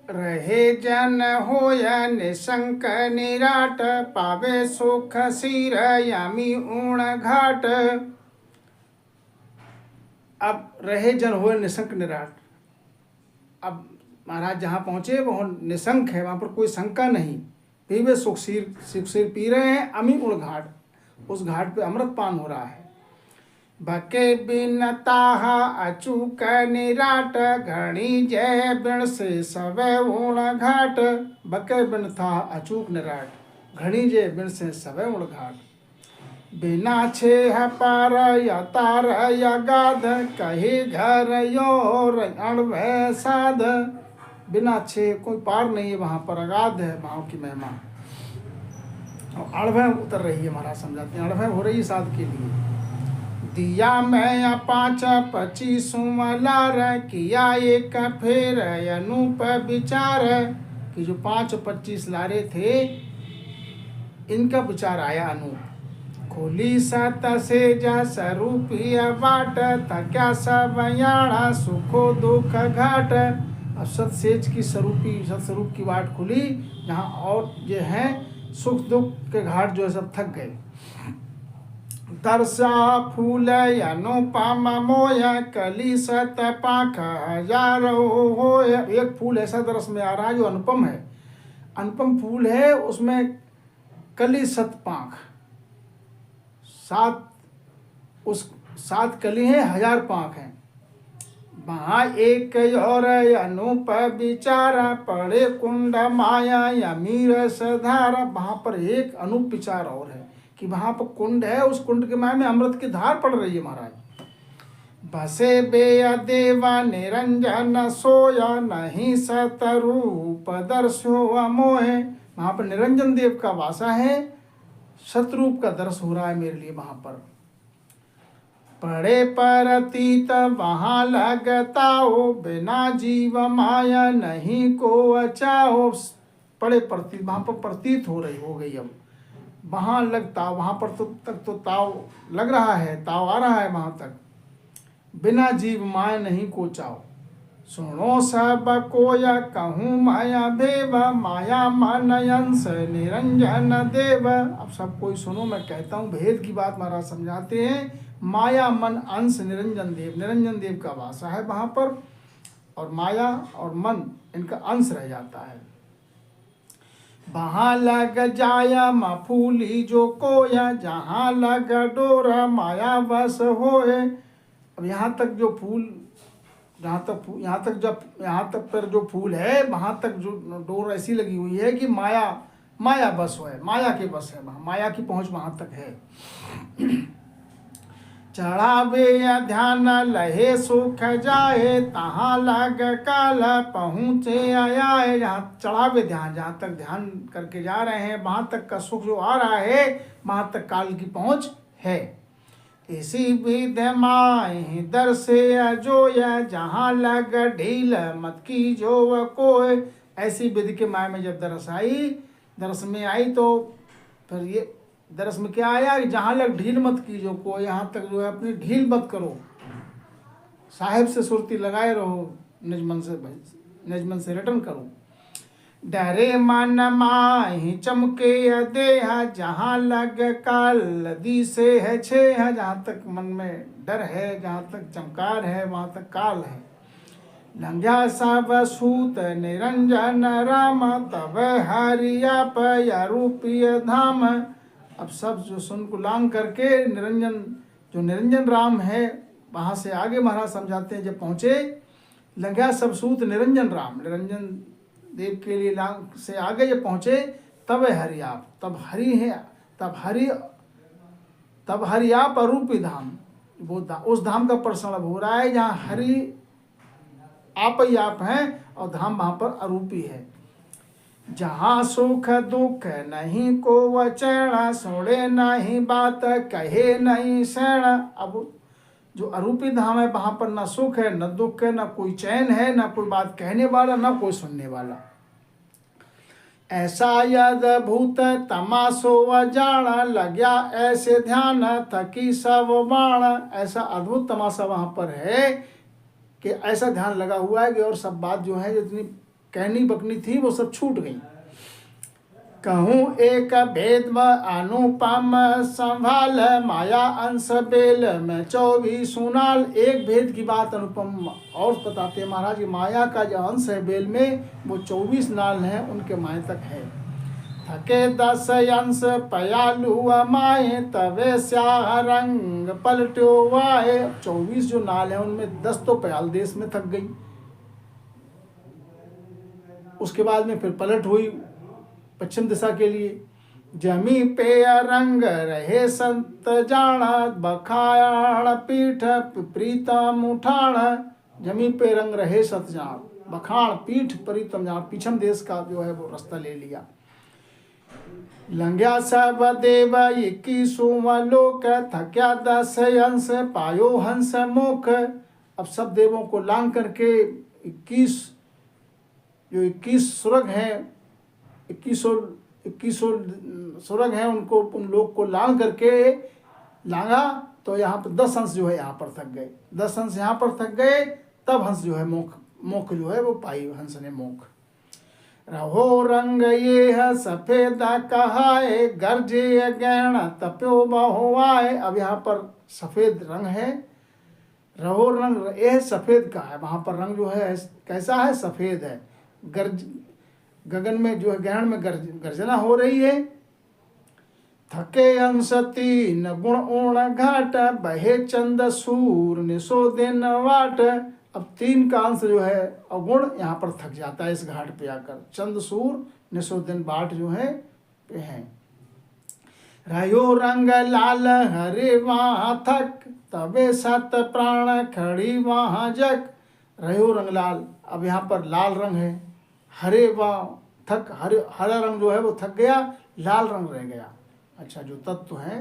रहे जन होय निशंक निराट, पावे सुख सिर यामी ऊण घाट। अब रहे जन होय निशंक निराट, अब महाराज जहाँ पहुँचे वह निशंक है, वहाँ पर कोई शंका नहीं। पीवे सुख सिर पी रहे हैं, अमी उड़ घाट, उस घाट पे अमृत पान हो रहा है। बके बिन ताहा अचूक निराट, घड़ी जय बिन से सवे उण घाट। बके बिन था अचूक निराट, घड़ी जय बिन से सवे उण घाट। बिना छे पार या तार या गाध, कही घर योर अणभय साध। बिना छे कोई पार नहीं है, वहाँ पर अगाध है वहाँ की महिमा। और अणभय उतर रही है, महाराज समझाते हैं, अणभय हो रही है साध के लिए। दिया मैं 5-25 लार, किया एक फेर अनूप विचार। कि जो 5-25 लारे थे, इनका विचार आया अनूप। खोली सत से जा स्वरूपी बाट, थक्या सब याणा सुखो दुख घाट। अब सतसेज की सतस्वरूप की बाट खुली, जहाँ और जो है सुख दुख के घाट जो है सब थक गए। दर्शा फूल अनुपम मोय, कली सत पाख हजार हो। एक फूल ऐसा दरस में आ रहा है जो अनुपम है, अनुपम फूल है, उसमें कली सत पाख, 7 कली हैं, 1000 पाख हैं। वहाँ एक और अनूप विचार, पड़े कुंड माया अमीर सधारा। वहाँ पर एक अनूप विचार और है कि वहाँ पर कुंड है, उस कुंड के माया में अमृत की धार पड़ रही है महाराज। बसे बे देवा निरंजन सोया, नहीं सतरूप दर्शो अमोहे। वहाँ पर निरंजन देव का वासा है, सतरूप का दर्श हो रहा है मेरे लिए वहाँ पर। पड़े परतीत वहाँ लगता हो, बिना जीव माया नहीं को अचाओ। पड़े प्रतीत, वहाँ पर प्रतीत हो गई। अब वहाँ लगता, वहाँ पर तक तो ताव लग रहा है, ताव आ रहा है वहाँ तक। बिना जीव माया नहीं को चाओ, सुनो सब कोया कहूँ माया भेव, माया मन अंश निरंजन देव। अब सब कोई सुनो, मैं कहता हूँ भेद की बात महाराज समझाते हैं। माया मन अंश निरंजन देव का वासा है वहाँ पर, और माया और मन इनका अंश रह जाता है। वहाँ लग जाया मफूली जो कोया, जहाँ लग डोरा माया बस होए। अब यहाँ तक जो फूल, यहाँ तक पर जो फूल है, वहाँ तक जो डोर ऐसी लगी हुई है कि माया बस है, माया के बस है, वहाँ माया की पहुँच वहाँ तक है। चढ़ावे ध्यान लहे सुख जाए, तहाँ लग काल पहुँचे आया। जहाँ चढ़ावे ध्यान, जहाँ तक ध्यान करके जा रहे हैं वहाँ तक का सुख जो आ रहा है, वहाँ तक काल की पहुँच है। इसी विध माहि दर से अजोय, जहाँ लग ढील मत की जो कोय। ऐसी विधि के माया में जब दरस में आई तो फिर ये दरस में क्या आया कि जहाँ लग ढील मत की जो कोई, यहाँ तक जो है अपनी ढील मत करो, साहिब से सुरती लगाए रहो, निजमन से रिटर्न करो। डरे मन माहि चमके देहा, जहाँ लग काल दी से है छे। जहाँ तक मन में डर है, जहाँ तक चमकार है, वहाँ तक काल है। लंघ्या सब सूत निरंजन राम, तब हरिया पया रूपीय धाम। अब सब जो सुन को लांग करके निरंजन राम है, वहाँ से आगे महाराज समझाते हैं। जब पहुँचे लंघ्या सब सूत निरंजन राम, निरंजन देव के लिए लांग से आगे जब पहुँचे, तब हरियाप, तब हरियाप अरूपी धाम। वो उस धाम का प्रश्न अब हो रहा है जहाँ हरि आप ही आप हैं और धाम वहाँ पर अरूपी है। जहाँ सुख दुख नहीं को वचन, सुने नहीं बात कहे नहीं शरण। अब जो अरूपी धाम है वहाँ पर न सुख है, न दुख है, न कोई चैन है, न कोई बात कहने वाला, न कोई सुनने वाला। ऐसा यद भूत तमासो अजान, लग्या ऐसे ध्यान थकी सब बाण। ऐसा अद्भुत तमाशा वहाँ पर है कि ऐसा ध्यान लगा हुआ है कि और सब बात जो है जितनी कहनी बकनी थी वो सब छूट गई। कहूँ एक भेद में अनुपम संभाल, माया अंश बेल में 24 नाल। एक भेद की बात अनुपम और बताते हैं महाराज कि माया का जो अंश है बेल में वो 24 नाल हैं, उनके माए तक है। थके 10 अंश पयालु माए, तवे स्याह रंग पलट्यो वाए। 24 जो नाल है उनमें 10 तो पयाल देश में थक गई। उसके बाद में फिर पलट हुई पश्चिम दिशा के लिए। जमी पे रंग रहे संत जाना, बखायाण पीठ प्रीतम उठाण। जमी पे रंग रहे सत जान, बखाण पीठ प्रीतम जान, पीछम देश का जो है वो रास्ता ले लिया। लंघ्या सब देव 21वां लोक, थक्या 10 अंश पायो हंस मुख। अब सब देवों को लांग करके 21 सुरग हैं, 21 सुरग हैं, उनको उन लोग को लांग करके लांगा तो यहाँ पर 10 अंश जो है यहाँ पर थक गए। 10 अंश यहाँ पर थक गए, तब हंस जो है मोख जो है वो पाई हंस ने मोख। रहो रंग ये है सफेद कहाए, गर्जे गैण तप्यो बहुआए। अब यहाँ पर सफेद रंग है, रहो रंग ये सफेद का है, वहाँ पर रंग जो है कैसा है, सफेद है। गगन में जो है ग्रहण में गर्जना हो रही है। थके अंश 3 गुण ओण घाट, बहे चंद सूर निशो दिन वाट। अब 3 का अंश जो है अवगुण यहाँ पर थक जाता है इस घाट पे आकर। चंद सूर निशो दिन बाट जो है पे हैं। रयो रंग लाल हरे वहाँ थक, तबे 7 प्राण खड़ी वहाँ जग। रयो रंग लाल, अब यहाँ पर लाल रंग है, हरे वहाँ थक, हरा रंग जो है वो थक गया, लाल रंग रह गया। अच्छा, जो तत्व है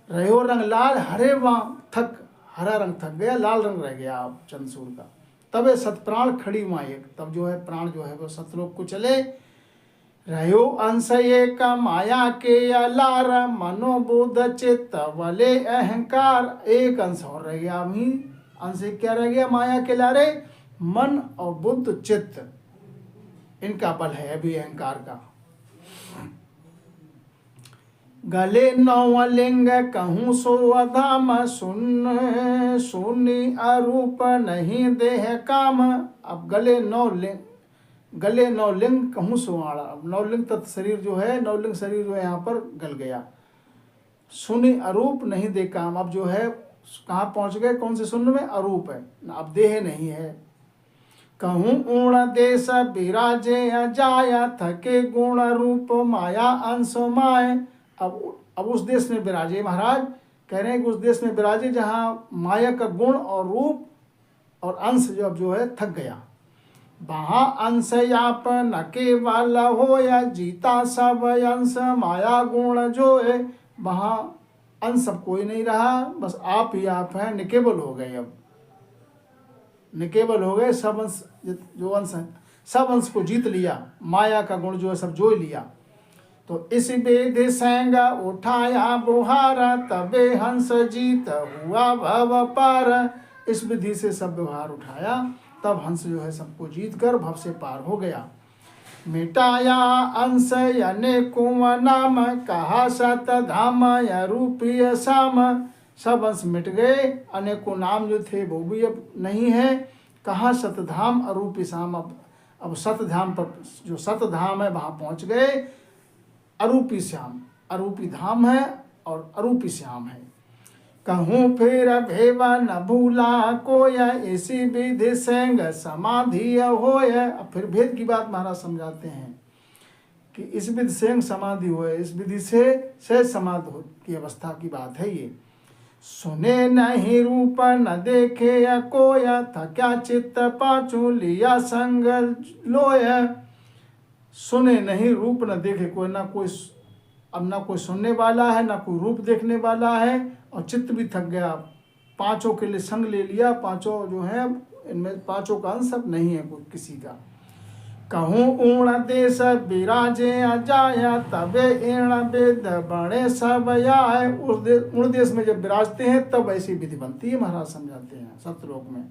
रहो रंग लाल, हरे वहाँ थक, हरा रंग थक गया, लाल रंग रह गया अब चंद्रसूर का। तबे 7 प्राण खड़ी वहाँ एक, तब जो है प्राण जो है वो सतलोक को चले। रहो अंश एक माया के अलार, मनोबुध चित्त वले अहंकार। एक अंश और रह गया, अभी अंश क्या रह गया माया के लारे, मन और बुद्ध चित्त, इनका बल है अभी अहंकार का। गले 9 लिंग कहूँ सो अधाम, सुन सुनी अरूप नहीं देह काम। अब गले 9 लिंग कहूँ सो आड़ा। अब 9 लिंग तत्व शरीर जो है, 9 लिंग शरीर जो है यहाँ पर गल गया। सुनी अरूप नहीं दे काम, अब जो है कहाँ पहुँच गए, कौन से शून्य में, अरूप है, अब देह नहीं है। कहूँ ऊण देश विराजे जाया, थके गुण रूप माया अंश माय। अब उस देश में विराजे, महाराज कह रहे हैं कि उस देश में विराजे जहाँ माया का गुण और रूप और अंश जो है थक गया। वहाँ अंश याप न केवल हो, या जीता सब अंश माया गुण जो है। वहाँ अंश सब कोई नहीं रहा, बस आप ही आप हैं, निकेबल हो गए। अब निकेबल हो गए, सब अंश जो अंश है सब अंश को जीत लिया, माया का गुण जो है सब जोई लिया। तो इस वेद संग उठाया बुहारा, तबे हंस जीत हुआ भव पार। इस विधि से सब व्यवहार उठाया, तब हंस जो है सबको जीत कर भव से पार हो गया। मिटाया अंश अनेकों नाम, कहा सत धाम रूपी साम। सब अंश मिट गए, अनेकों नाम जो थे वो भी अब नहीं है। कहा सतधाम अरूपी श्याम, अब सतधाम पर, जो सतधाम है वहाँ पहुँच गए। अरूपी श्याम, अरूपी धाम है और अरूपी श्याम है। कहूँ फिर भेवा न भूला कोया, इसी विधि संग समाधि होय। अब फिर भेद की बात महाराज समझाते हैं कि इस विधि संग समाधि होय, इस विधि से सहज समाधि की अवस्था की बात है ये। सुने नहीं रूप न देखे कोया, थक्या चित्त पाछू लिया संग लोय। सुने नहीं रूप न देखे कोई, ना कोई अब ना कोई सुनने वाला है, ना कोई रूप देखने वाला है, और चित्त भी थक गया। 5 के लिए संग ले लिया, 5 जो है इनमें 5 का अंश अब नहीं है कोई किसी का। कहूँ ऊण देश विराजे जाया, तबे ईण वेद बड़े सब आए। उस देश में जब विराजते हैं तब ऐसी विधि बनती है, महाराज समझाते हैं सत्यलोक में।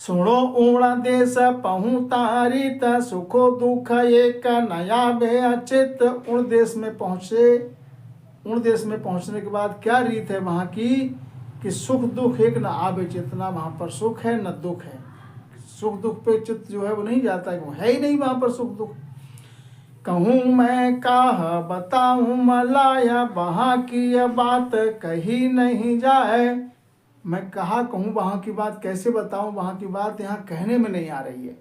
सुनो ऊण देश पहु तारी त सुखो दुख एक नया बे अचित। उण देश में पहुँचे, उण देश में पहुँचने के बाद क्या रीत है वहाँ की कि सुख दुख एक न आवे चित्त। ना वहाँ पर सुख है न दुख है। सुख दुख पे चित्त जो है वो नहीं जाता है, वो है ही नहीं वहाँ पर सुख दुख। कहूँ मैं काह बताऊँ मलाया, वहाँ की यह बात कही नहीं जाए। मैं कहा कहूँ वहाँ की बात, कैसे बताऊँ वहाँ की बात, यहाँ कहने में नहीं आ रही है।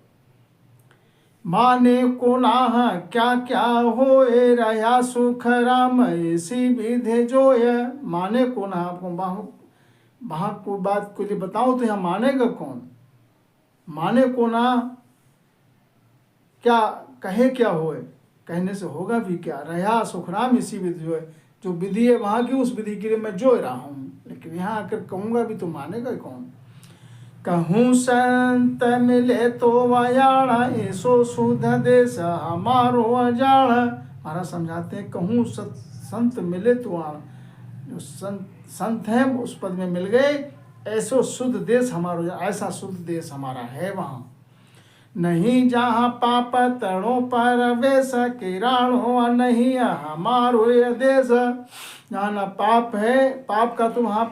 माने को नाह क्या क्या होए, रहा सुख राम ऐसी विधि जोय। माने को ना, आपको वहाँ को बात को लिए बताऊँ तो यहाँ मानेगा कौन। माने को ना क्या कहे क्या होए, कहने से होगा भी क्या। रहा सुखराम इसी विधि जो है, जो विधि है वहाँ की उस विधि के लिए मैं जो रहा हूँ, लेकिन यहाँ आकर कहूँगा भी तो मानेगा कौन। कहूँ संत मिले तो वयाण, ऐसो शुद्ध देश हमारो अजाण। महाराज समझाते हैं कहूँ संत मिले तो आण, जो संत हैं उस पद में मिल गए, ऐसो शुद्ध देश हमारो, ऐसा शुद्ध देश हमारा है वहाँ। नहीं जहाँ पाप तड़ों पर वेश, किराणो नहीं हमारो ये देश। जहाँ न पाप है, पाप का तो वहाँ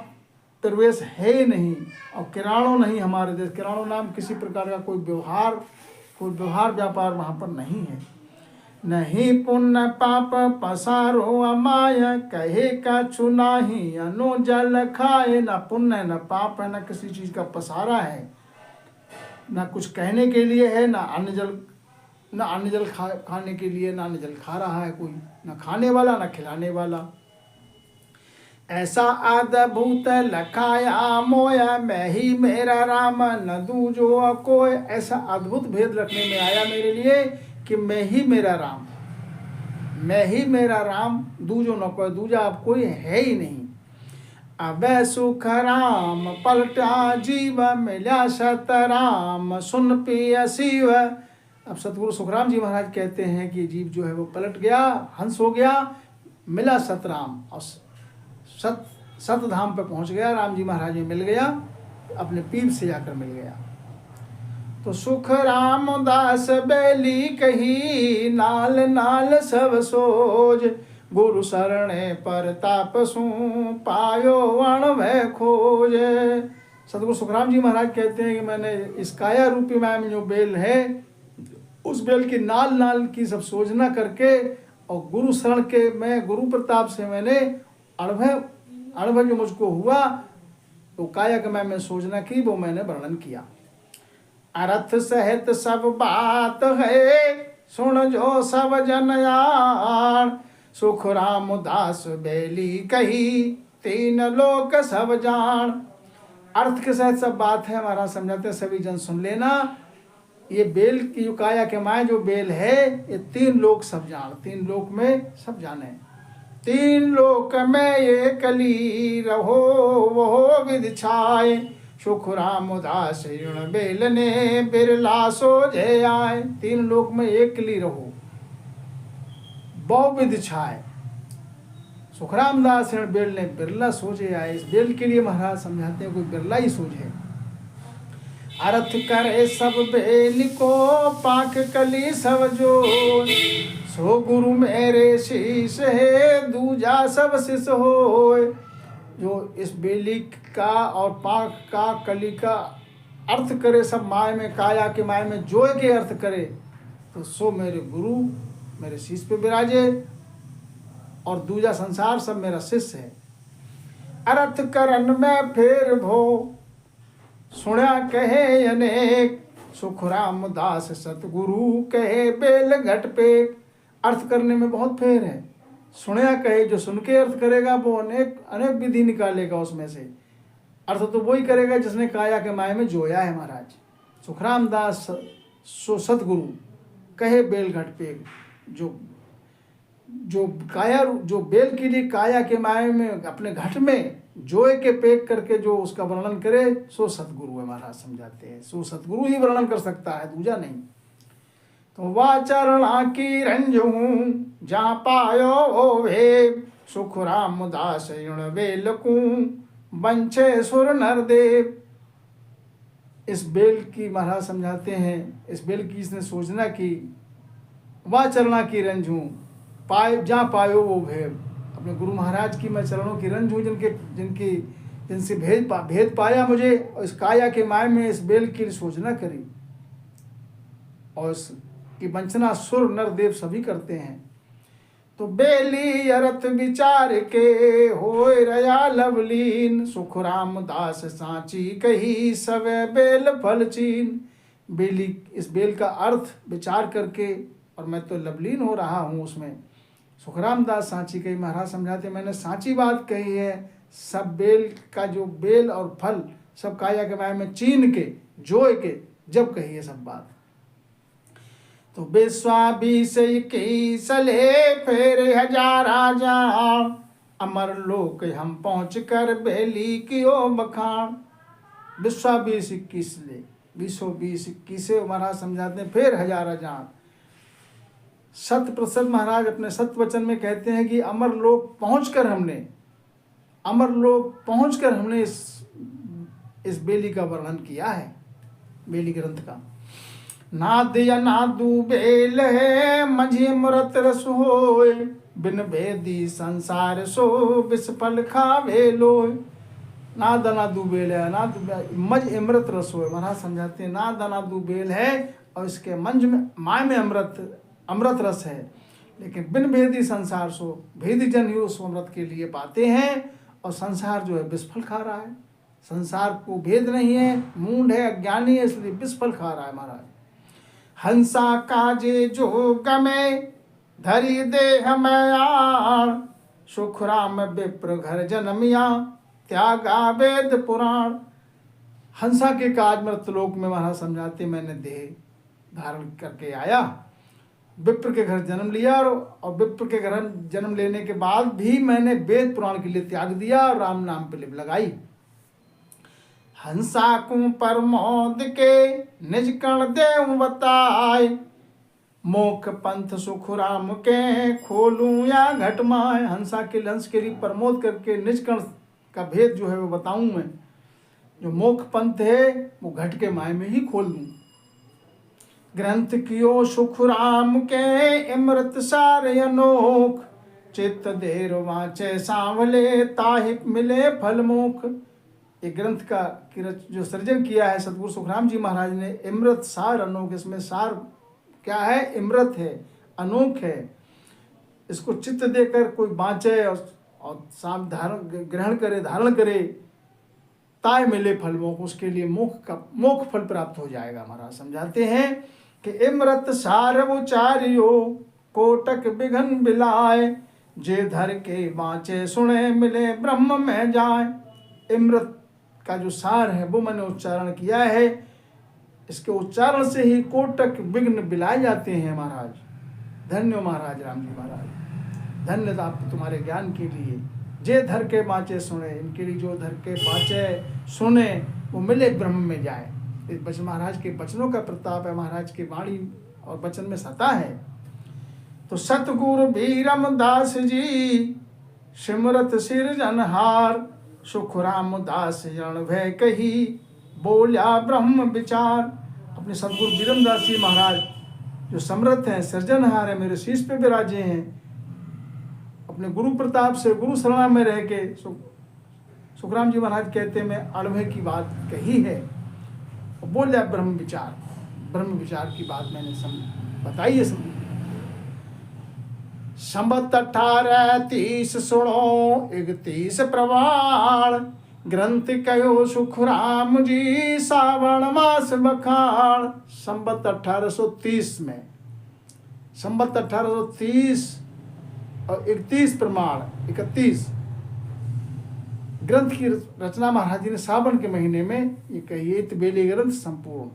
प्रवेश है ही नहीं, और किराणो नहीं हमारे देश। किराणो नाम किसी प्रकार का कोई व्यवहार व्यापार वहाँ पर नहीं है। नहीं पुण्य पाप पसारो अमाय, कहे का चुनाही अनो जल खाए। न पुण्य न पाप है, न किसी चीज का पसारा है, न कुछ कहने के लिए है, न अन्न जल खाने के लिए, न अन्न जल खा रहा है कोई, न खाने वाला न खिलाने वाला। ऐसा अद्भुत लखाया मोया, मैं ही मेरा राम न दूजो कोई। ऐसा अद्भुत भेद रखने में आया मेरे लिए कि मैं ही मेरा राम, मैं ही मेरा राम, दूजो न कोई, दूजा अब कोई है ही नहीं। अब सुख राम पलटा जीव, मिला सतराम सुन पिय शिव। अब सतगुरु सुखराम जी महाराज कहते हैं कि जीव जो है वो पलट गया, हंस हो गया, मिला सतराम, और सतधाम पे पहुंच गया, राम जी महाराज में मिल गया, अपने पीर से जाकर मिल गया। तो सुख राम दास बेली कही, नाल नाल सब सोज। गुरु शरणे पर तापसू, पायो अण भय खोज। सतगुरु सुखराम जी महाराज कहते हैं कि मैंने इस काया रूपी माया में जो बेल है, उस बेल की नाल नाल की सब सोजना करके, और गुरु शरण के मैं गुरु प्रताप से मैंने अनुभव जो मुझको हुआ, तो काया के मैं सोचना की वो मैंने वर्णन किया। अर्थ सहित सब बात है, सुन जो सब जनयाण। सुख राम दास बेली कही, तीन लोक सब जान। अर्थ के सहित सब बात है, हमारा समझाते सभी जन सुन लेना। ये बेल की जो काया के माय जो बेल है, ये तीन लोक सब जान, तीन लोक में सब जाने। तीन लोक में एक ली रहो वो विधि छाए, सुख राम दास ऋण बेल ने बिरला सो जय आए। तीन लोक में एक ली रहो, बहु विधि छाए, सुखराम दास ऋण बेल ने बिरला सोचे आए। इस बेल के लिए महाराज समझाते हैं कोई बिरला ही सोचे। अर्थ करे सब बेल को, पाक कली सब जो। सो गुरु मेरे शीश है, दूजा सब शिष होय। जो इस बेली का और पाक का कली का अर्थ करे सब माय में, काया के माय में जोय के अर्थ करे, तो सो मेरे गुरु मेरे शीश पे विराजे, और दूजा संसार सब मेरा शिष्य है। अर्थ करन में फेर भो, सुना कहे अनेक। सुख राम दास सतगुरु कहे बेल घट पे। अर्थ करने में बहुत फेर है। सुनया कहे, जो सुन के अर्थ करेगा वो अनेक अनेक विधि निकालेगा उसमें से। अर्थ तो वही करेगा जिसने काया के माय में जोया है महाराज। सुखराम दास सो सतगुरु कहे बेल घट पे। जो बेल के लिए काया के माय में अपने घट में जोए के पेक करके जो उसका वर्णन करे, सो सतगुरु है। महाराज समझाते हैं सो सतगुरु ही वर्णन कर सकता है, दूजा नहीं। तो वाचरणा की रंजू जहाँ पायो ओवे, सुख राम दास ऋण बेल को बंछे सुर नरदेव। इस बेल की महाराज समझाते हैं, इस बेल की इसने सोचना की वह चरणा की रंज हूँ पाए जहाँ पायो वो भेद। अपने गुरु महाराज की मैं चरणों की रंज हूँ जिनसे भेद पाया मुझे, और इस काया के माय में इस बेल की सोचना करी, और इसकी वंचना सुर नर देव सभी करते हैं। तो बेली अरथ विचार के होय रया लवलीन, सुख राम दास सांची कही सवे बेल फल चीन। बेली, इस बेल का अर्थ विचार करके, और मैं तो लवलीन हो रहा हूँ उसमें। सुखराम दास सांची कही, महाराज समझाते मैंने सांची बात कही है। सब बेल का जो बेल और फल सब काया के माय में चीन के जोय के जब कही है सब बात। तो विश्वाबीस की सले फेर हजारा जान, अमर लोक हम पहुँच कर बेली कियो बखान। विश्वाबीस 21 ले 20-20-21 से महाराज समझाते हैं फिर हजारा जान। सत्य प्रसन्न महाराज अपने सत्य वचन में कहते हैं कि अमर लोक पहुँचकर हमने इस बेली का वर्णन किया है, बेली ग्रंथ का। नाद या नादू बेल है मझी मूरत रस होय, बिन भेदी संसार सो विषफल खावे लोय। नाद नादू बेल है, मज अमृत रस होय। महाराज समझाते हैं नाद नादू बेल है और इसके मंज में माय में अमृत रस है, लेकिन बिन भेदी संसार सो, भेदी जन ही उस अमृत के लिए पाते हैं, और संसार जो है विषफल खा रहा है। संसार को भेद नहीं है, मूढ़ है, अज्ञानी है, इसलिए विषफल खा रहा है महाराज। हंसा काजे जो गमे धरी दे हमें यार, सुख राम विप्र घर जन्मिया त्यागा वेद पुराण। हंसा के काज मृतलोक में महाराज समझाते मैंने देह धारण करके आया, विप्र के घर जन्म लिया, और विप्र के घर जन्म लेने के बाद भी मैंने वेद पुराण के लिए त्याग दिया और राम नाम पे लिप लगाई। हंसा को परमोद के निज कण देव बताए, मोख पंथ सुख राम के खोलूं या घटमाए। हंसा के लंस के लिए प्रमोद करके निज कण का भेद जो है वो बताऊं मैं, जो मोख पंथ है वो घट के माय में ही खोल दूं। ग्रंथ कियो सुख राम के अमृत सार अनोख, चित्त देर वाचे सांवले ताहिक मिले फल मोख। एक ग्रंथ का जो सृजन किया है सतगुरु सुखराम जी महाराज ने, अमृत सार अनोख। इसमें सार क्या है? अमृत है, अनोख है। इसको चित्त देकर कोई बाँचे और साम ग्रहण करे, धारण करे, ताय मिले फल मोख, उसके लिए मोख फल प्राप्त हो जाएगा। महाराज समझाते हैं कि अमृत सार उचारियो कोटक बिघन बिलाए, जे धर के बाँचे सुने मिले ब्रह्म में जाए। अमृत का जो सार है वो मैंने उच्चारण किया है, इसके उच्चारण से ही कोटक विघ्न बिलाए जाते हैं। महाराज धन्य महाराज राम जी महाराज, धन्यता तुम्हारे ज्ञान के लिए। जे धर के बाँचे सुने, इनके लिए जो धर के बाँचे सुने वो मिले ब्रह्म में जाए। इस बचन महाराज के वचनों का प्रताप है, महाराज की वाणी और वचन में सता है। तो सतगुरु भी रामदास जी सिमरत सिरजनहार, सुख राम दास जन भय कही बोल्या ब्रह्म विचार। अपने सतगुरु बीरमदास जी महाराज जो समर्थ हैं, सृजनहार है, मेरे शीश पे विराजे हैं। अपने गुरु प्रताप से गुरु शरणा में रह के सुखराम जी महाराज कहते मैं अड़भय की बात कही है, और बोल्या ब्रह्म विचार की बात मैंने बताई है। संबत 1830 सुनो 31 प्रवाण, ग्रंथ कयो सुख राम जी सावन मास बखान। संबत 1830 में, संबत 1830 और 31 प्रमाण 31 ग्रंथ की रचना महाराज जी ने सावन के महीने में ये कही। बेली ग्रंथ संपूर्ण।